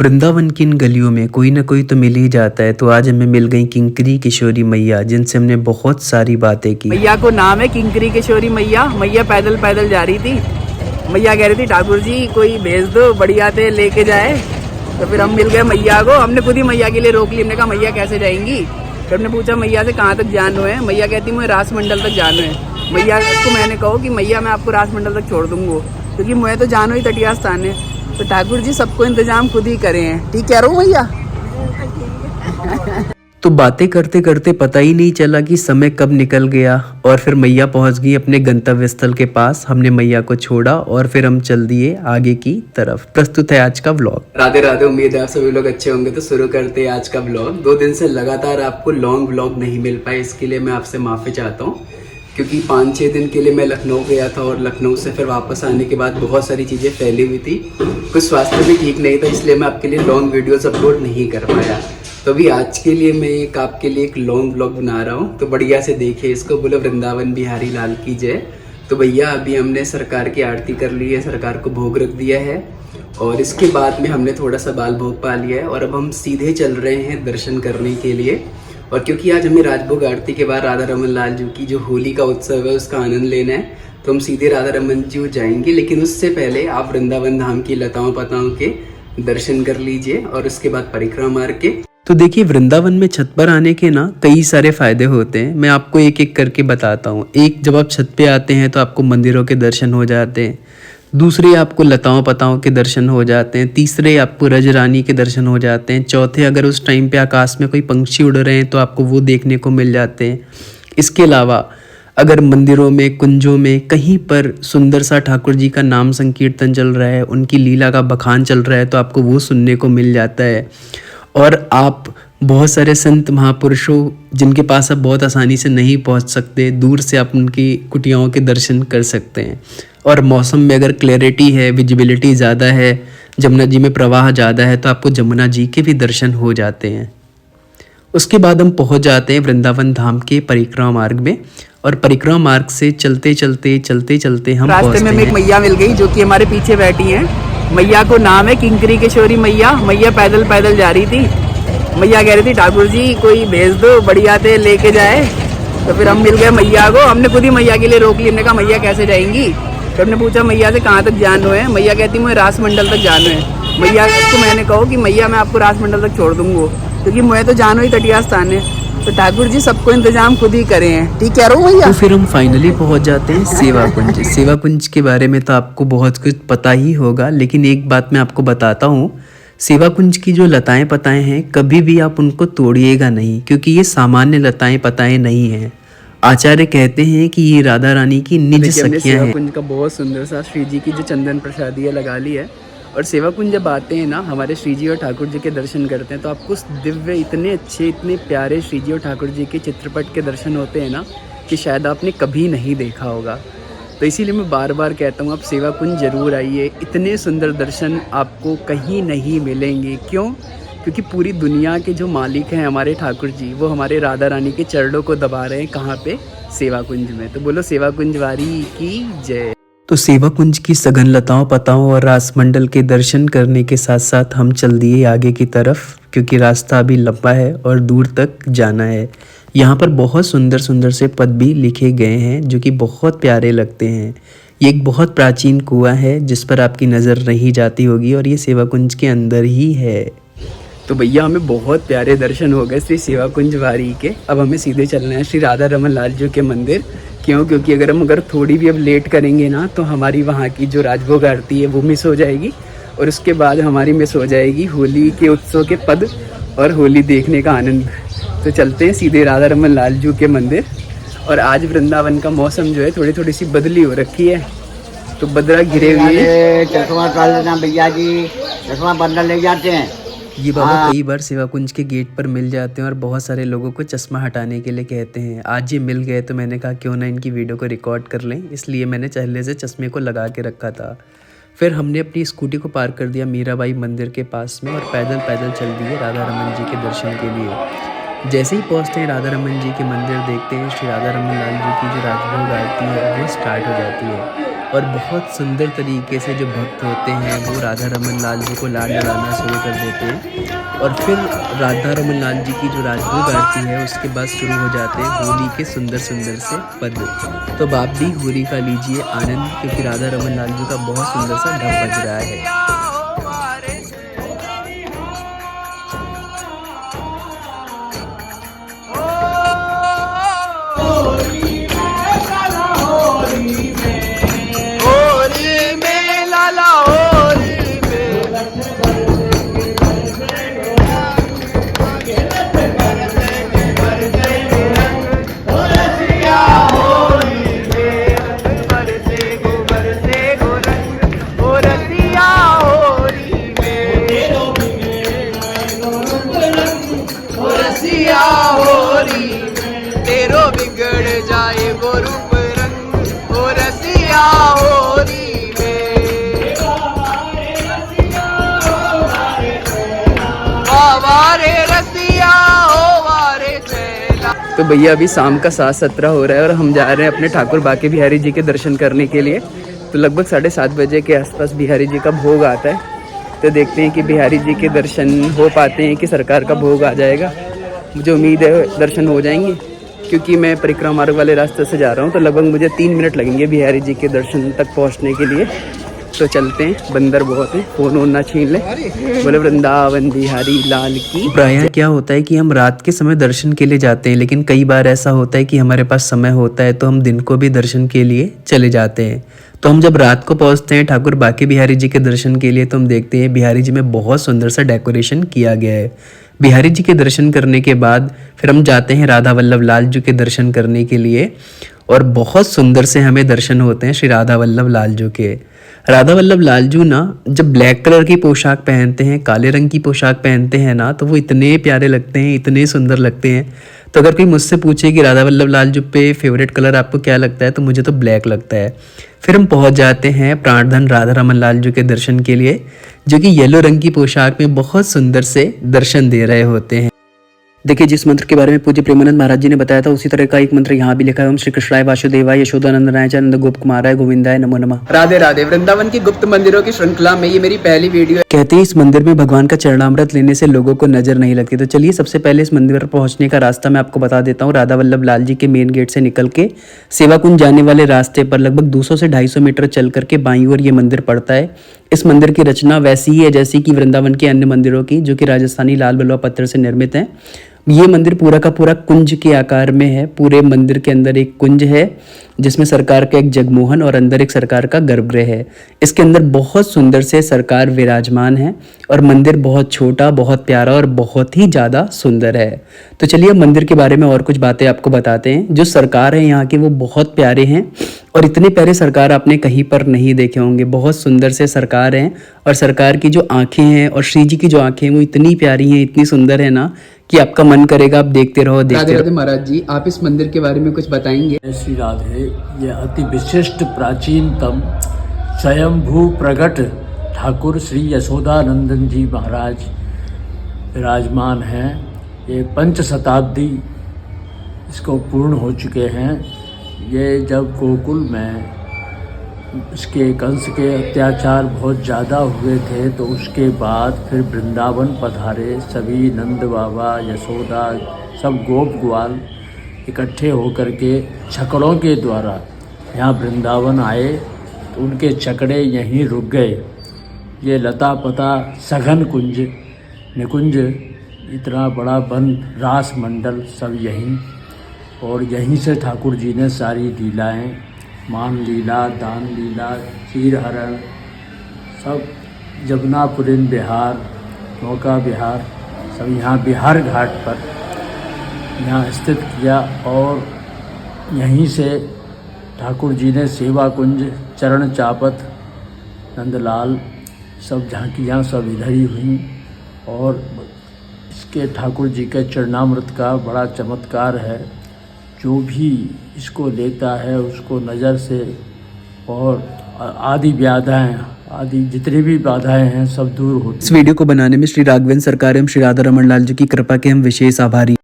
वृंदावन की इन गलियों में कोई ना कोई तो मिल ही जाता है। तो आज हमें मिल गई किंकरी किशोरी मैया, जिनसे हमने बहुत सारी बातें की। मैया को नाम है किंकरी किशोरी मैया। मैया पैदल पैदल जा रही थी। मैया कह रही थी ठाकुर जी कोई भेज दो, बढ़िया थे लेके जाए। तो फिर हम मिल गए मैया को। हमने खुद ही मैया के लिए रोक ली। हमने कहा मैया कैसे जाएंगी। फिर हमने पूछा मैया से कहाँ तक जाना है। मैया कहती मुझे रासमंडल तक जाना है। मैया को मैंने कहो कि मैया मैं आपको रासमंडल तक छोड़ दूंगा, क्योंकि मुझे तो जानो ही तटिया स्थान है। तो ठाकुर जी सबको इंतजाम खुद ही करे हैं। ठीक कह रहा हूँ भैया। तो बातें करते करते पता ही नहीं चला कि समय कब निकल गया और फिर मैया पहुंच गई अपने गंतव्य स्थल के पास। हमने मैया को छोड़ा और फिर हम चल दिए आगे की तरफ। प्रस्तुत है आज का व्लॉग। राधे राधे, उम्मीद है आप सभी लोग अच्छे होंगे। तो शुरू करते हैं आज का व्लॉग। 2 दिन से लगातार आपको लॉन्ग व्लॉग नहीं मिल पाए, इसके लिए मैं आपसे माफी चाहता हूँ, क्योंकि 5-6 दिन के लिए मैं लखनऊ गया था और लखनऊ से फिर वापस आने के बाद बहुत सारी चीज़ें फैली हुई थी। कुछ स्वास्थ्य भी ठीक नहीं था, इसलिए मैं आपके लिए लॉन्ग वीडियोस अपलोड नहीं कर पाया। तो अभी आज के लिए मैं आपके लिए एक लॉन्ग व्लॉग बना रहा हूँ, तो बढ़िया से देखिए इसको। बोलो वृंदावन बिहारी लाल की जय। तो भैया अभी हमने सरकार की आरती कर ली है, सरकार को भोग रख दिया है और इसके बाद में हमने थोड़ा सा बाल भोग पा लिया है और अब हम सीधे चल रहे हैं दर्शन करने के लिए। और क्योंकि आज हमें राजभोग आरती के बाद राधा रमन लाल जी की जो होली का उत्सव है उसका आनंद लेना है, तो हम सीधे राधा रमन जी जाएंगे। लेकिन उससे पहले आप वृंदावन धाम की लताओं पताओं के दर्शन कर लीजिए और उसके बाद परिक्रमा मार के। तो देखिए, वृंदावन में छत पर आने के ना कई सारे फायदे होते हैं। मैं आपको एक एक करके बताता हूँ। एक, जब आप छत पे आते हैं तो आपको मंदिरों के दर्शन हो जाते हैं। दूसरे, आपको लताओं पताओं के दर्शन हो जाते हैं। तीसरे, आपको रज रानी के दर्शन हो जाते हैं। चौथे, अगर उस टाइम पे आकाश में कोई पंछी उड़ रहे हैं तो आपको वो देखने को मिल जाते हैं। इसके अलावा अगर मंदिरों में, कुंजों में कहीं पर सुंदर सा ठाकुर जी का नाम संकीर्तन चल रहा है, उनकी लीला का बखान चल रहा है, तो आपको वो सुनने को मिल जाता है। और आप बहुत सारे संत महापुरुषों जिनके पास आप बहुत आसानी से नहीं पहुंच सकते, दूर से आप उनकी कुटियाओं के दर्शन कर सकते हैं। और मौसम में अगर क्लैरिटी है, विजिबिलिटी ज़्यादा है, जमुना जी में प्रवाह ज़्यादा है, तो आपको जमुना जी के भी दर्शन हो जाते हैं। उसके बाद हम पहुंच जाते हैं वृंदावन धाम के परिक्रमा मार्ग में और परिक्रमा मार्ग से चलते चलते हम रास्ते में एक मैया मिल गई जो कि हमारे पीछे बैठी हैं। मैया को नाम है किंकरी किशोरी मैया। मैया पैदल पैदल जा रही थी। मैया कह रही थी ठाकुर जी कोई भेज दो, बढ़िया थे लेके जाए। तो फिर हम मिल गए मैया को। हमने खुद ही मैया के लिए रोक ली। हमने कहा मैया कैसे जाएंगी। फिर हमने पूछा मैया से कहाँ तक जाना है। मैया कहती मुझे रासमंडल तक जाना है। मैया को मैंने कहो कि मैया मैं आपको रासमंडल तक छोड़ दूंगा, क्योंकि मुझे तो जानो ही तटिया स्थान है। तो ठाकुर जी सबको इंतजाम खुद ही करे हैं। ठीक कह रहा हूँ भैया। तो फिर हम फाइनली पहुंच जाते हैं सेवा कुंज। सेवा कुंज के बारे में तो आपको बहुत कुछ पता ही होगा, लेकिन एक बात मैं आपको बताता हूँ। सेवा कुंज की जो लताएं पताएं हैं, कभी भी आप उनको तोड़िएगा नहीं, क्योंकि ये सामान्य लताएं पताएं नहीं हैं। आचार्य कहते हैं कि ये राधा रानी की निज सखियां हैं। कुंज का बहुत सुंदर सा श्री जी की जो चंदन प्रसादी है लगा ली है। और सेवा कुंज जब आते हैं ना, हमारे श्री जी और ठाकुर जी के दर्शन करते हैं, तो आपको उस दिव्य, इतने अच्छे, इतने प्यारे श्री जी और ठाकुर जी के चित्रपट के दर्शन होते हैं ना, कि शायद आपने कभी नहीं देखा होगा। तो इसीलिए मैं बार बार कहता हूँ आप सेवा कुंज जरूर आइए। इतने सुंदर दर्शन आपको कहीं नहीं मिलेंगे। क्यों? क्योंकि पूरी दुनिया के जो मालिक हैं हमारे ठाकुर जी, वो हमारे राधा रानी के चरणों को दबा रहे हैं। कहाँ पे? सेवा कुंज में। तो बोलो सेवा कुंज वारी की जय। तो सेवा कुंज की सघन लताओं पताओं और रासमंडल के दर्शन करने के साथ साथ हम चल दिए आगे की तरफ, क्योंकि रास्ता अभी लंबा है और दूर तक जाना है। यहाँ पर बहुत सुंदर सुंदर से पद भी लिखे गए हैं जो कि बहुत प्यारे लगते हैं। ये एक बहुत प्राचीन कुआं है जिस पर आपकी नज़र नहीं जाती होगी, और ये सेवा कुंज के अंदर ही है। तो भैया हमें बहुत प्यारे दर्शन हो गए श्री सेवा कुंज वारी के। अब हमें सीधे चलना है श्री राधा रमन लाल जी के मंदिर। क्यों? क्योंकि अगर थोड़ी भी अब लेट करेंगे ना, तो हमारी वहाँ की जो राजभोग आरती है वो मिस हो जाएगी, और उसके बाद हमारी मिस हो जाएगी होली के उत्सव के पद और होली देखने का आनंद। तो चलते हैं सीधे राधा रमन लाल जी के मंदिर। और आज वृंदावन का मौसम जो है थोड़ी सी बदली हो रखी है, तो बदला घिरे हुए भैया जी चश्मा बदल ले जाते हैं। ये बाबा कई बार सेवा कुंज के गेट पर मिल जाते हैं और बहुत सारे लोगों को चश्मा हटाने के लिए कहते हैं। आज ये मिल गए तो मैंने कहा क्यों ना इनकी वीडियो को रिकॉर्ड कर लें, इसलिए मैंने पहले से चश्मे को लगा के रखा था। फिर हमने अपनी स्कूटी को पार्क कर दिया मीराबाई मंदिर के पास में और पैदल पैदल चल दिए राधा रमन जी के दर्शन के लिए। जैसे ही पहुँचते हैं राधा रमन जी के मंदिर, देखते हैं श्री राधा रमन लाल जी की जो राजभोग आरती है वो स्टार्ट हो जाती है। और बहुत सुंदर तरीके से जो भक्त होते हैं वो राधा रमन लाल जी को लाड लड़ाना शुरू कर देते हैं। और फिर राधा रमन लाल जी की जो राजभोग आरती है उसके बाद शुरू हो जाते हैं होली के सुंदर सुंदर से पद। तो अब आप भी होली का लीजिए आनंद, क्योंकि राधा रमन लाल जी का बहुत सुंदर सा ढप बज रहा है। तो भैया अभी शाम का 7:17 हो रहा है और हम जा रहे हैं अपने ठाकुर बाके बिहारी जी के दर्शन करने के लिए। तो लगभग 7:30 बजे के आसपास बिहारी जी का भोग आता है। तो देखते हैं कि बिहारी जी के दर्शन हो पाते हैं कि सरकार का भोग आ जाएगा। मुझे उम्मीद है दर्शन हो जाएंगे, क्योंकि मैं परिक्रमा मार्ग वाले रास्ते से जा रहा हूँ। तो लगभग मुझे 3 मिनट लगेंगे बिहारी जी के दर्शन तक पहुँचने के लिए। तो चलते हैं, बंदर बहुत है, फोन वोन ना छीन ले। बोले वृंदावन बिहारी लाल की। प्रायः क्या होता है कि हम रात के समय दर्शन के लिए जाते हैं, लेकिन कई बार ऐसा होता है कि हमारे पास समय होता है तो हम दिन को भी दर्शन के लिए चले जाते हैं। तो हम जब रात को पहुंचते हैं ठाकुर बाके बिहारी जी के दर्शन के लिए, तो हम देखते हैं बिहारी जी में बहुत सुंदर सा डेकोरेशन किया गया है। बिहारी जी के दर्शन करने के बाद फिर हम जाते हैं राधा वल्लभ लाल जी के दर्शन करने के लिए, और बहुत सुंदर से हमें दर्शन होते हैं श्री राधा वल्लभ लाल जी के। राधा वल्लभ लाल जी ना जब ब्लैक कलर की पोशाक पहनते हैं, काले रंग की पोशाक पहनते हैं ना, तो वो इतने प्यारे लगते हैं, इतने सुंदर लगते हैं। तो अगर कोई मुझसे पूछे कि राधा वल्लभ लाल जी पे फेवरेट कलर आपको क्या लगता है, तो मुझे तो ब्लैक लगता है। फिर हम पहुंच जाते हैं प्राणधन राधा रमन लाल जी के दर्शन के लिए, जो कि येलो रंग की पोशाक में बहुत सुंदर से दर्शन दे रहे होते हैं। देखिए, जिस मंत्र के बारे में पूज्य प्रेमानंद महाराज जी ने बताया था, उसी तरह का एक मंत्र यहाँ भी लिखा है। ओम श्री कृष्णाय वासुदेवाय यशोदानंदनाय च नंद गोप कुमाराय गोविंदाय नमो नमः। राधे राधे। वृंदावन की गुप्त मंदिरों की श्रृंखला में ये मेरी पहली वीडियो है। कहते हैं इस मंदिर में भगवान का चरणामृत लेने से लोगों को नजर नहीं लगती। तो चलिए सबसे पहले इस मंदिर पर पहुंचने का रास्ता मैं आपको बता देता हूँ। राधा वल्लभ लाल जी के मेन गेट से निकल के सेवा कुंज जाने वाले रास्ते पर लगभग 200 से 250 मीटर चल करके बाईं ओर ये मंदिर पड़ता है। इस मंदिर की रचना वैसी ही है जैसी कि वृंदावन के अन्य मंदिरों की, जो कि राजस्थानी लाल बलुआ पत्थर से निर्मित है। ये मंदिर पूरा का पूरा कुंज के आकार में है। पूरे मंदिर के अंदर एक कुंज है जिसमें सरकार का एक जगमोहन और अंदर एक सरकार का गर्भगृह है। इसके अंदर बहुत सुंदर से सरकार विराजमान है और मंदिर बहुत छोटा, बहुत प्यारा और बहुत ही ज़्यादा सुंदर है। तो चलिए मंदिर के बारे में और कुछ बातें आपको बताते हैं। जो सरकार है यहाँ के वो बहुत प्यारे हैं और इतने प्यारे सरकार आपने कहीं पर नहीं देखे होंगे। बहुत सुंदर से सरकार हैं और सरकार की जो आँखें हैं और श्री जी की जो आँखें हैं वो इतनी प्यारी हैं, इतनी सुंदर है ना कि आपका मन करेगा आप देखते रहो, देखते रहो। महाराज जी, आप इस मंदिर के बारे में कुछ बताएंगे? श्री राधे, ये अति विशिष्ट प्राचीनतम स्वयंभू प्रगट ठाकुर श्री यशोदानंदन जी महाराज विराजमान हैं। ये 5 शताब्दी इसको पूर्ण हो चुके हैं। ये जब गोकुल में इसके कंस के अत्याचार बहुत ज़्यादा हुए थे, तो उसके बाद फिर वृंदावन पधारे सभी नंद बाबा, यशोदा, सब गोप ग्वाल इकट्ठे होकर के छकड़ों के द्वारा यहाँ वृंदावन आए, तो उनके छकड़े यहीं रुक गए। ये लता पता सघन कुंज निकुंज, इतना बड़ा वन रास मंडल सब यहीं, और यहीं से ठाकुर जी ने सारी लीलाएं, मान लीला, दान लीला, क्षीर हरण, सब जमुनापुरीन बिहार, नौका बिहार, सब यहाँ बिहार घाट पर यहाँ स्थित किया। और यहीं से ठाकुर जी ने सेवा कुंज, चरण चापत, नंदलाल, सब झांकियाँ सब इधर ही हुई। और इसके ठाकुर जी के चरणामृत का बड़ा चमत्कार है। जो भी इसको लेता है उसको नज़र से और आदि बाधाएं, आदि जितनी भी बाधाएं हैं सब दूर होती हैं। इस वीडियो को बनाने में श्री राघवेंद्र सरकार एवं श्री राधा रमन लाल जी की कृपा के हम विशेष आभारी।